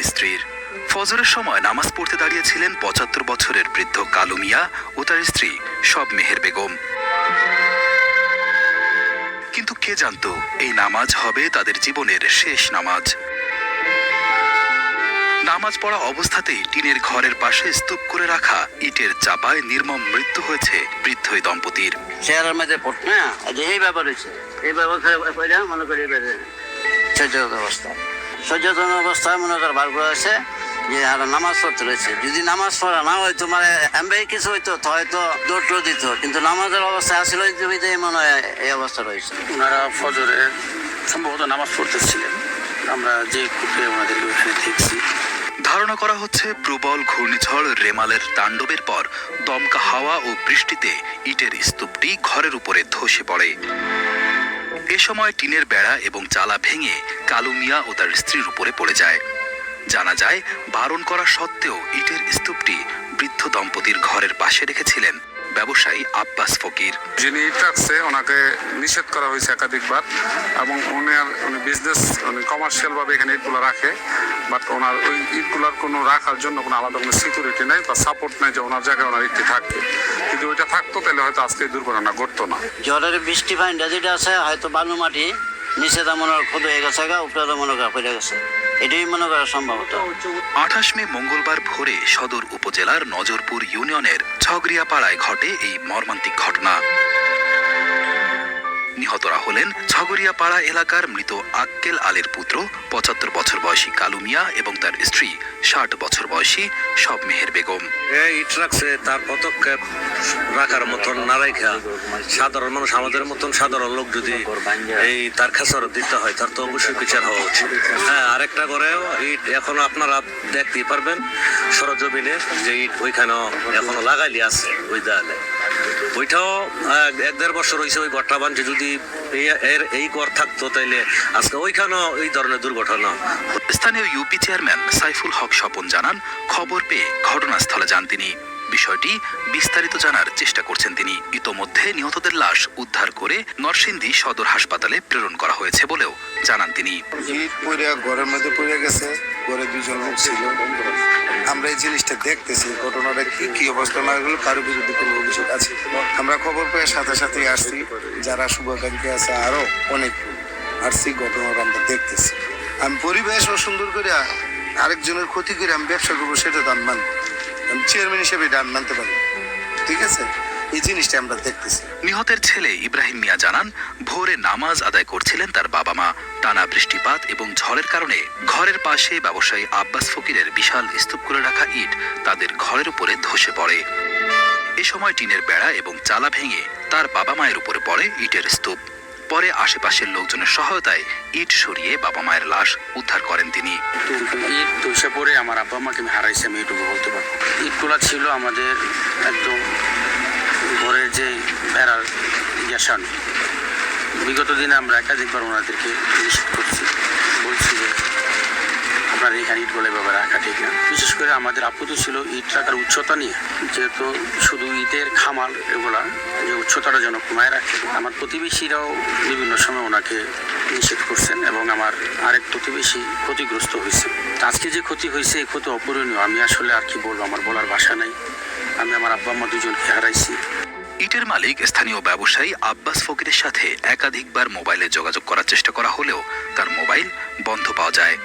স্ত্রীর। ফজরের সময় নামাজ পড়তে দাঁড়িয়েছিলেন ৭৫ বছরের বৃদ্ধ কালু মিয়া ও তার স্ত্রী সব মেহের বেগম। কিন্তু কে জানতো এই নামাজ হবে তাদের জীবনের শেষ নামাজ। নামাজ পড়া অবস্থাতেই টিনের ঘরের পাশে স্তূপ করে রাখা ইটের চাপায় নির্মম মৃত্যু হয়েছে বৃদ্ধ এই দম্পতির। চেয়ারের মধ্যে এই ব্যাপার হয়েছে, এই ব্যবস্থা মনে করি সচেতন অবস্থায় মনে কর বার করা হয়েছে যে আর নামাজ পড়তে রয়েছে। যদি নামাজ পড়া না হয়তো মানে এমনি কিছু হইতো হয়তো দৌড় দিত, কিন্তু নামাজের অবস্থা আসলে মনে হয় এই অবস্থা রয়েছে। ওনারা ফজরে সম্ভবত নামাজ পড়তেছিলেন, আমরা যে কূপে ওনাদেরকে ওখানে দেখছি। ধারণা করা হচ্ছে প্রবল ঘূর্ণিঝড় রেমালের তাণ্ডবের পর দমকা হাওয়া ও বৃষ্টিতে ইটের স্তূপটি ঘরের উপরে ধসে পড়ে। এ সময় টিনের বেড়া এবং চালা ভেঙে কালু মিয়া ও তার স্ত্রীর উপরে পড়ে যায়। জানা যায় বারণ করা সত্ত্বেও ইটের স্তূপটি বৃদ্ধ দম্পতির ঘরের পাশে রেখেছিলেন ব্যবসায়ী আব্বাস ফকির। যিনি ইট রাখছে ওনাকে নিষেধ করা হয়েছে একাধিকবার, এবং উনি বিজনেস কমার্শিয়াল ভাবে এখানে ইটগুলো রাখে, বাট ওনার ওই ইটগুলার কোনো রাখার জন্য কোনো আলাদা কোনো সিকিউরিটি নেই বা সাপোর্ট নেই যে ওনার জায়গায় ওনার ইটটি থাকবে। কিন্তু ওইটা থাকতো তাহলে হয়তো আজকে দুর্ঘটনা ঘটতো না। ঝড়ের বৃষ্টি ফাইনটা যেটা আছে হয়তো বালু মাটি নিচে তা মনে খোদ হয়ে গেছে, উপরে মনে করা পড়ে গেছে, এটাই মনে করা সম্ভবত। ২৮ মে মঙ্গলবার ভোরে সদর উপজেলার নজরপুর ইউনিয়নের ছগরিয়াপাড়ায় ঘটে এই মর্মান্তিক ঘটনা। নিহতরা হলেন ছগরিয়াপাড়া এলাকার মৃত আক্কেল আলীর পুত্র ৭৫ বছর বয়সী কালু মিয়া এবং তার স্ত্রী ৬০ বছর বয়সী সব মেহের বেগম। ইট রাখছে তার পদক্ষেপ রাখার মতন না রাখা সাধারণ মানুষ আমাদের মতন সাধারণ লোক যদি এই তার খেসারত দিতে হয় তার তো অবশ্যই বিচার হওয়া উচিত। হ্যাঁ, আরেকটা করেও ইট এখনো আপনারা দেখতেই পারবেন সরজমিনে যে ইট ওইখানেও এখনো লাগাইলি আছে ওই দেয়ালে। ওইটাও ১-১.৫ বছর হয়েছে ওই ঘরটা বানছে। যদি এই ঘর থাকতো তাইলে আজকে ওইখানেও এই ধরনের দুর্ঘটনা। স্থানীয় ইউপি চেয়ারম্যান সাইফুল হক স্বপন জানান, খবর পেয়ে ঘটনাস্থলে যান তিনি। বিষয়টি বিস্তারিত জানার চেষ্টা করছেন তিনি। ইতোমধ্যে নিহতদের লাশ উদ্ধার করে নরসিংদী সদর হাসপাতালে প্রেরণ করা হয়েছে বলেও জানান তিনি। ইট পড়ে ঘরের মধ্যে পড়ে গেছে, ঘরে ২ জন লোক ছিল। আমরা এই জিনিসটা দেখতেছি ঘটনাটা কি অবস্থা না হলো, কারো বিরুদ্ধে কোনো অভিযোগ আছে। আমরা খবর পেয়ে সাথে সাথে আসছি, যারা শুভাকাঙ্ক্ষী আছে আরো অনেক আসছি, ঘটনাটা আমরা দেখতেছি। আমি পরিবেশ ও সুন্দর করে আরেকজনের ক্ষতি করে আমি ব্যবসা করবো সেটা দান মানব, আমি চেয়ারম্যান হিসেবে দান মানতে পারি, ঠিক আছে? এই জিনিসটা আমরা দেখতেছি। নিহতের ছেলে ইব্রাহিম মিয়া জানান, ভোরে নামাজ আদায় করছিলেন তার বাবা মা। টানা বৃষ্টিপাত এবং ঝড়ের কারণে ঘরের পাশে ব্যবসায়ী আব্বাস ফকিরের বিশাল স্তূপ করে রাখা ইট তাদের ঘরের উপরে ধসে পড়ে। এ সময় টিনের বেড়া এবং চালা ভেঙে তার বাবা মায়ের উপরে পড়ে ইটের স্তূপ। পরে আশেপাশের লোকজনের সহায়তায় ইট সরিয়ে বাবা মায়ের লাশ উদ্ধার করেন তিনি। ইট ধসে পড়ে আমার আব্বা মাকে আমি হারাইছি, আমি এটুকু বলতে পারবো। ইটগুলা ছিল আমাদের একদম ঘরের যে বেড়ার ইয়াসান। বিগত দিনে আমরা একাধিকবার ওনাদেরকে নিষেধ করছি, বলছি যে আপনার এখানে ইটগুলো এভাবে রাখা ঠিক না। বিশেষ করে আমাদের আপত্তি ছিল ইট রাখার উচ্চতা নিয়ে, যেহেতু শুধু ইটের খামাল এগুলা যে উচ্চতাটা যেন কমায় রাখে। আমার প্রতিবেশীরাও বিভিন্ন সময় ওনাকে নিষেধ করছেন এবং আমার আরেক প্রতিবেশী ক্ষতিগ্রস্ত হয়েছে। আজকে যে ক্ষতি হয়েছে এই ক্ষতি অপূরণীয়। আমি আসলে আর কি বলবো, আমার বলার ভাষা নাই। আমি আমার আব্বা আম্মা দুজনকে হারাইছি। ইটের মালিক স্থানীয় ব্যবসায়ী আব্বাস ফকিরের সাথে একাধিকবার মোবাইলে যোগাযোগ করার চেষ্টা করা হলেও তার মোবাইল বন্ধ পাওয়া যায়।